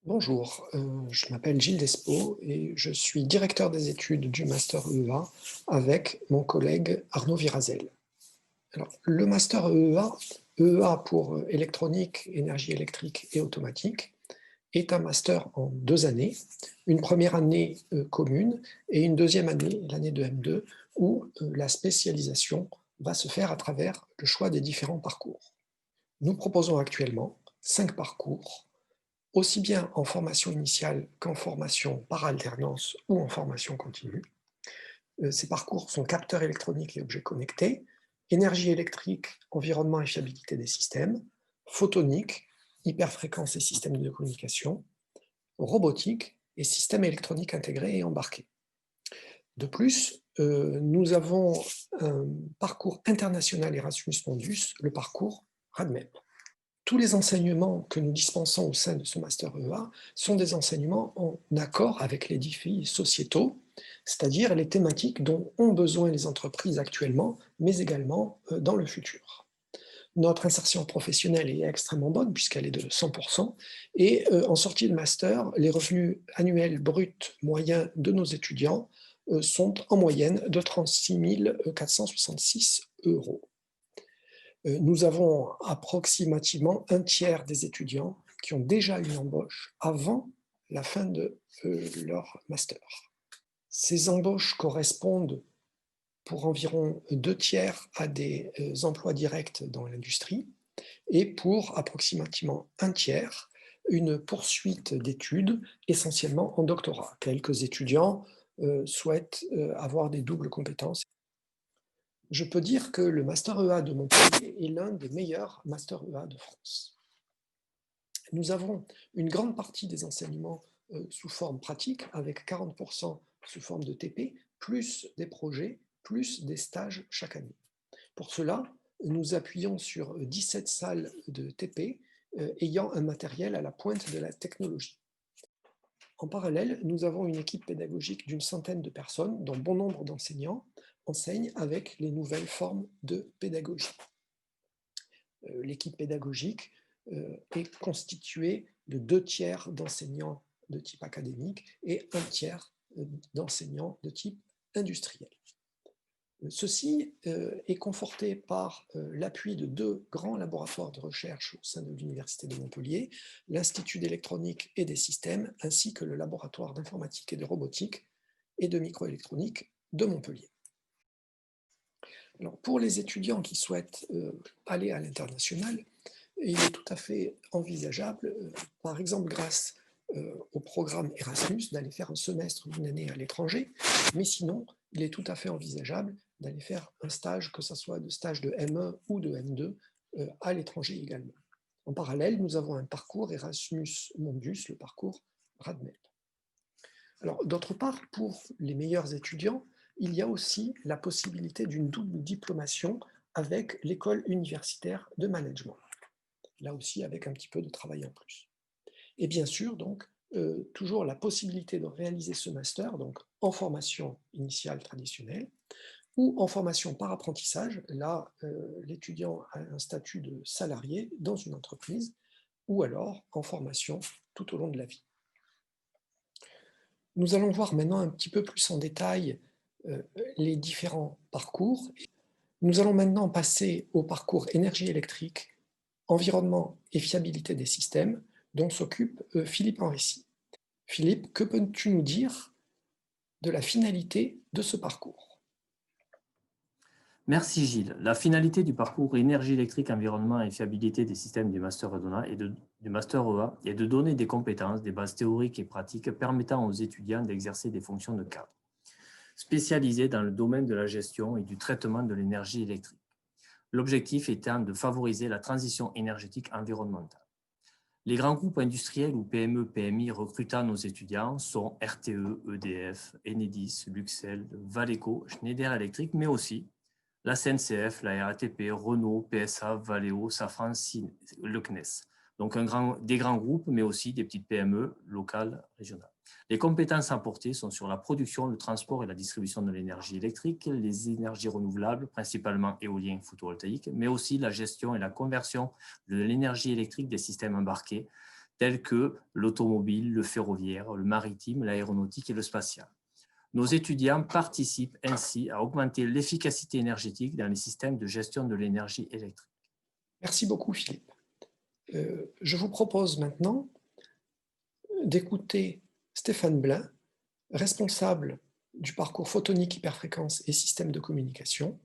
Bonjour, je m'appelle Gilles Despo et je suis directeur des études du master EEA avec mon collègue Arnaud Virazel. Alors, le master EEA pour électronique, énergie électrique et automatique, est un master en 2 années, une première année commune et une deuxième année, l'année de M2, où la spécialisation va se faire à travers le choix des différents parcours. Nous proposons actuellement 5 parcours aussi bien en formation initiale qu'en formation par alternance ou en formation continue. Ces parcours sont capteurs électroniques et objets connectés, énergie électrique, environnement et fiabilité des systèmes, photonique, hyperfréquence et systèmes de communication, robotique et systèmes électroniques intégrés et embarqués. De plus, nous avons un parcours international Erasmus Mundus, le parcours RADMEP. Tous les enseignements que nous dispensons au sein de ce Master EA sont des enseignements en accord avec les défis sociétaux, c'est-à-dire les thématiques dont ont besoin les entreprises actuellement, mais également dans le futur. Notre insertion professionnelle est extrêmement bonne puisqu'elle est de 100%, et en sortie de master, les revenus annuels bruts moyens de nos étudiants sont en moyenne de 36 466 €. Nous avons approximativement un tiers des étudiants qui ont déjà une embauche avant la fin de leur master. Ces embauches correspondent pour environ 2 tiers à des emplois directs dans l'industrie et pour approximativement un tiers, une poursuite d'études, essentiellement en doctorat. Quelques étudiants souhaitent avoir des doubles compétences. Je peux dire que le Master EA de Montpellier est l'un des meilleurs Master EA de France. Nous avons une grande partie des enseignements sous forme pratique, avec 40% sous forme de TP, plus des projets, plus des stages chaque année. Pour cela, nous appuyons sur 17 salles de TP ayant un matériel à la pointe de la technologie. En parallèle, nous avons une équipe pédagogique d'une centaine de personnes, dont bon nombre d'enseignants enseignent avec les nouvelles formes de pédagogie. L'équipe pédagogique est constituée de 2 tiers d'enseignants de type académique et 1 tiers d'enseignants de type industriel. Ceci est conforté par l'appui de 2 grands laboratoires de recherche au sein de l'Université de Montpellier, l'Institut d'électronique et des systèmes, ainsi que le laboratoire d'informatique et de robotique et de microélectronique de Montpellier. Alors, pour les étudiants qui souhaitent aller à l'international, il est tout à fait envisageable, par exemple grâce au programme Erasmus, d'aller faire un semestre d'une année à l'étranger, mais sinon, il est tout à fait envisageable d'aller faire un stage, que ce soit de stage de M1 ou de M2, à l'étranger également. En parallèle, nous avons un parcours Erasmus Mundus, le parcours RADMEP. Alors, d'autre part, pour les meilleurs étudiants, il y a aussi la possibilité d'une double diplomation avec l'école universitaire de management. Là aussi, avec un petit peu de travail en plus. Et bien sûr, donc, toujours la possibilité de réaliser ce master donc, en formation initiale traditionnelle ou en formation par apprentissage. Là, l'étudiant a un statut de salarié dans une entreprise ou alors en formation tout au long de la vie. Nous allons voir maintenant un petit peu plus en détail les différents parcours. Nous allons maintenant passer au parcours énergie électrique, environnement et fiabilité des systèmes, dont s'occupe Philippe Henrici. Philippe, que peux-tu nous dire de la finalité de ce parcours? Merci Gilles. La finalité du parcours énergie électrique, environnement et fiabilité des systèmes du Master EA est de donner des compétences, des bases théoriques et pratiques permettant aux étudiants d'exercer des fonctions de cadre, spécialisés dans le domaine de la gestion et du traitement de l'énergie électrique. L'objectif étant de favoriser la transition énergétique environnementale. Les grands groupes industriels ou PME, PMI recrutant nos étudiants sont RTE, EDF, Enedis, Luxel, Valeco, Schneider Electric, mais aussi la SNCF, la RATP, Renault, PSA, Valeo, Safran, le CNES. Donc des grands groupes, mais aussi des petites PME locales, régionales. Les compétences apportées sont sur la production, le transport et la distribution de l'énergie électrique, les énergies renouvelables, principalement éolien, photovoltaïque, mais aussi la gestion et la conversion de l'énergie électrique des systèmes embarqués, tels que l'automobile, le ferroviaire, le maritime, l'aéronautique et le spatial. Nos étudiants participent ainsi à augmenter l'efficacité énergétique dans les systèmes de gestion de l'énergie électrique. Merci beaucoup, Philippe. Je vous propose maintenant d'écouter Stéphane Blin, responsable du parcours photonique, hyperfréquence et système de communication.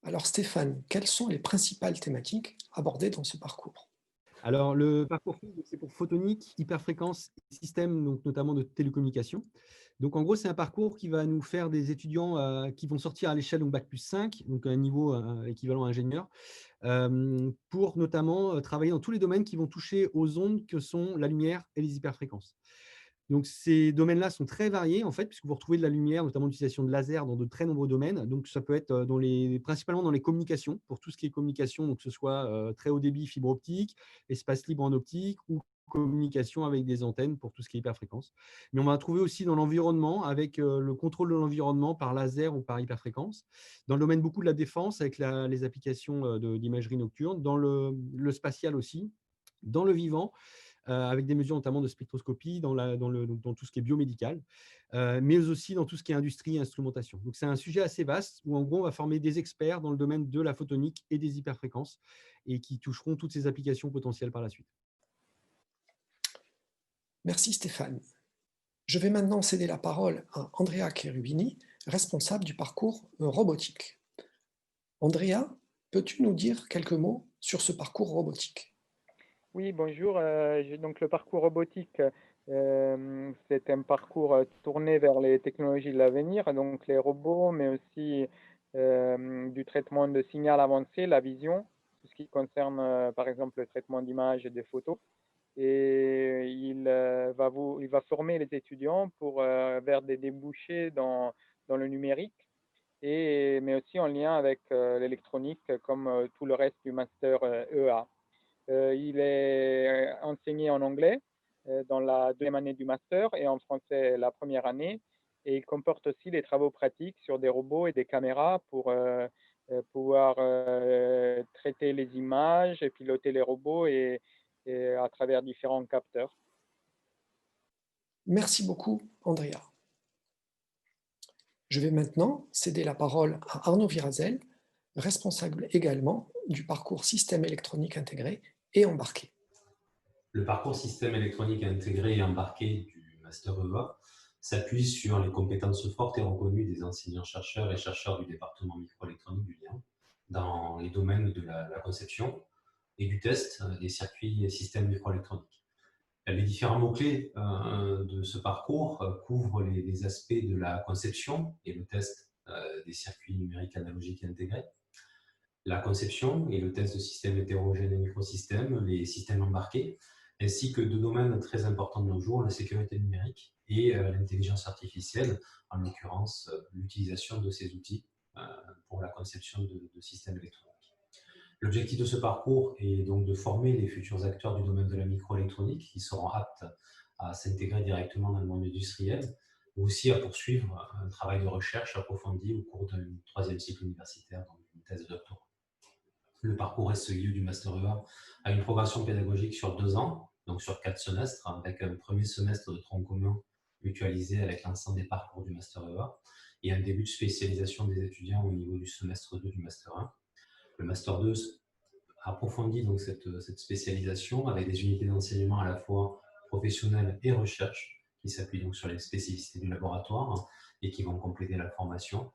Alors Stéphane, quelles sont les principales thématiques abordées dans ce parcours? Alors, le parcours c'est pour photonique, hyperfréquence et système, donc notamment de télécommunication. Donc, en gros, c'est un parcours qui va nous faire des étudiants qui vont sortir à l'échelle bac+5, donc à un niveau équivalent à ingénieur, pour notamment travailler dans tous les domaines qui vont toucher aux ondes que sont la lumière et les hyperfréquences. Donc, ces domaines-là sont très variés, en fait, puisque vous retrouvez de la lumière, notamment l'utilisation de laser dans de très nombreux domaines. Donc, ça peut être principalement dans les communications, pour tout ce qui est communication, donc que ce soit très haut débit, fibre optique, espace libre en optique ou communication avec des antennes pour tout ce qui est hyperfréquence. Mais on va trouver aussi dans l'environnement, avec le contrôle de l'environnement par laser ou par hyperfréquence. Dans le domaine beaucoup de la défense, avec les applications d'imagerie nocturne. Dans le spatial aussi. Dans le vivant, avec des mesures notamment de spectroscopie dans tout ce qui est biomédical, mais aussi dans tout ce qui est industrie et instrumentation. Donc, c'est un sujet assez vaste où, en gros, on va former des experts dans le domaine de la photonique et des hyperfréquences et qui toucheront toutes ces applications potentielles par la suite. Merci Stéphane. Je vais maintenant céder la parole à Andrea Cherubini, responsable du parcours robotique. Andrea, peux-tu nous dire quelques mots sur ce parcours robotique? Oui, bonjour. Donc le parcours robotique, c'est un parcours tourné vers les technologies de l'avenir, donc les robots, mais aussi du traitement de signal avancé, la vision, tout ce qui concerne par exemple le traitement d'images et des photos. Et il va former les étudiants vers des débouchés dans le numérique, mais aussi en lien avec l'électronique, comme tout le reste du master EA. Il est enseigné en anglais dans la deuxième année du master et en français la première année. Et il comporte aussi des travaux pratiques sur des robots et des caméras pour pouvoir traiter les images et piloter les robots et à travers différents capteurs. Merci beaucoup, Andrea. Je vais maintenant céder la parole à Arnaud Virazel, responsable également du parcours système électronique intégré et embarqué. Le parcours système électronique intégré et embarqué du Master EA s'appuie sur les compétences fortes et reconnues des enseignants-chercheurs et chercheurs du département microélectronique du Lien dans les domaines de la conception et du test des circuits et systèmes microélectroniques. Les différents mots-clés de ce parcours couvrent les aspects de la conception et le test des circuits numériques analogiques et intégrés, la conception et le test de systèmes hétérogènes et microsystèmes, les systèmes embarqués, ainsi que deux domaines très importants de nos jours, la sécurité numérique et l'intelligence artificielle, en l'occurrence l'utilisation de ces outils pour la conception de systèmes électroniques. L'objectif de ce parcours est donc de former les futurs acteurs du domaine de la microélectronique qui seront aptes à s'intégrer directement dans le monde industriel, ou aussi à poursuivre un travail de recherche approfondi au cours d'un troisième cycle universitaire, donc une thèse de doctorat. Le parcours SEIU du Master EA a une progression pédagogique sur 2 ans, donc sur 4 semestres, avec un premier semestre de tronc commun mutualisé avec l'ensemble des parcours du Master EA et un début de spécialisation des étudiants au niveau du semestre 2 du Master 1. Le Master 2 approfondit donc cette spécialisation avec des unités d'enseignement à la fois professionnelles et recherche qui s'appuient donc sur les spécificités du laboratoire et qui vont compléter la formation.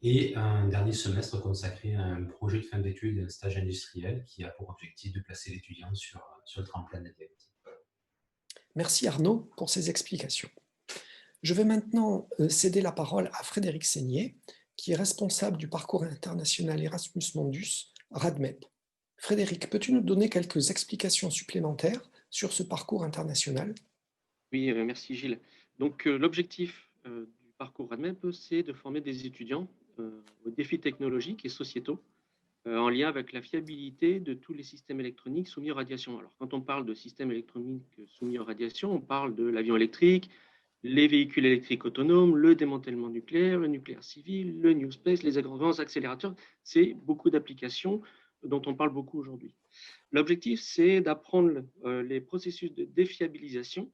Et un dernier semestre consacré à un projet de fin d'études et un stage industriel qui a pour objectif de placer l'étudiant sur le tremplin des DET. Merci Arnaud pour ces explications. Je vais maintenant céder la parole à Frédéric Seigné, qui est responsable du parcours international Erasmus Mundus RADMEP. Frédéric, peux-tu nous donner quelques explications supplémentaires sur ce parcours international? Oui, merci Gilles. Donc l'objectif du parcours RADMEP, c'est de former des étudiants aux défis technologiques et sociétaux en lien avec la fiabilité de tous les systèmes électroniques soumis aux radiations. Alors quand on parle de systèmes électroniques soumis aux radiations, on parle de l'avion électrique, les véhicules électriques autonomes, le démantèlement nucléaire, le nucléaire civil, le New Space, les grands accélérateurs. C'est beaucoup d'applications dont on parle beaucoup aujourd'hui. L'objectif, c'est d'apprendre les processus de défiabilisation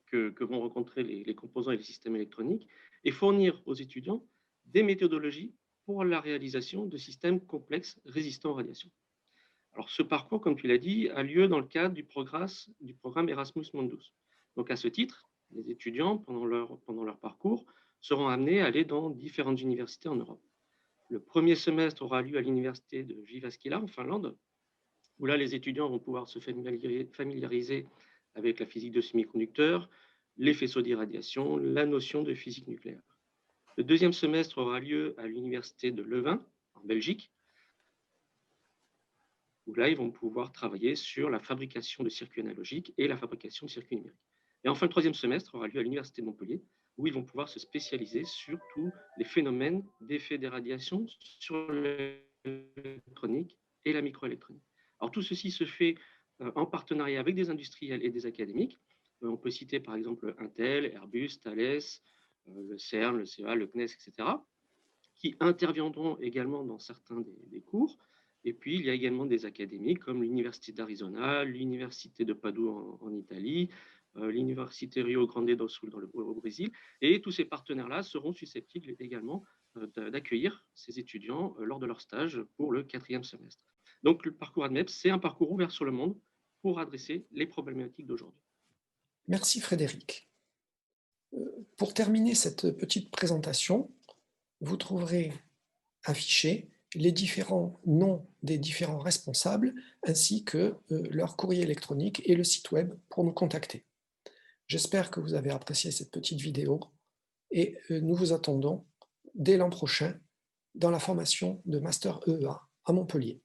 que vont rencontrer les composants et les systèmes électroniques et fournir aux étudiants des méthodologies pour la réalisation de systèmes complexes résistants aux radiations. Alors, ce parcours, comme tu l'as dit, a lieu dans le cadre du programme Erasmus Mundus. Donc, à ce titre, les étudiants, pendant leur parcours, seront amenés à aller dans différentes universités en Europe. Le premier semestre aura lieu à l'université de Jyväskylä, en Finlande, où là, les étudiants vont pouvoir se familiariser avec la physique de semi-conducteurs, les faisceaux d'irradiation, la notion de physique nucléaire. Le deuxième semestre aura lieu à l'université de Leuven, en Belgique, où là, ils vont pouvoir travailler sur la fabrication de circuits analogiques et la fabrication de circuits numériques. Et enfin, le troisième semestre aura lieu à l'université de Montpellier, où ils vont pouvoir se spécialiser sur tous les phénomènes d'effet des radiations sur l'électronique et la microélectronique. Alors, tout ceci se fait en partenariat avec des industriels et des académiques. On peut citer par exemple Intel, Airbus, Thales, le CERN, le CEA, le CNES, etc., qui interviendront également dans certains des cours. Et puis, il y a également des académies comme l'Université d'Arizona, l'Université de Padoue en Italie, l'Université Rio Grande do Sul au Brésil. Et tous ces partenaires-là seront susceptibles également d'accueillir ces étudiants lors de leur stage pour le 4e semestre. Donc, le parcours ADMEP, c'est un parcours ouvert sur le monde pour adresser les problématiques d'aujourd'hui. Merci Frédéric. Pour terminer cette petite présentation, vous trouverez affichés les différents noms des différents responsables ainsi que leur courrier électronique et le site web pour nous contacter. J'espère que vous avez apprécié cette petite vidéo et nous vous attendons dès l'an prochain dans la formation de Master EEA à Montpellier.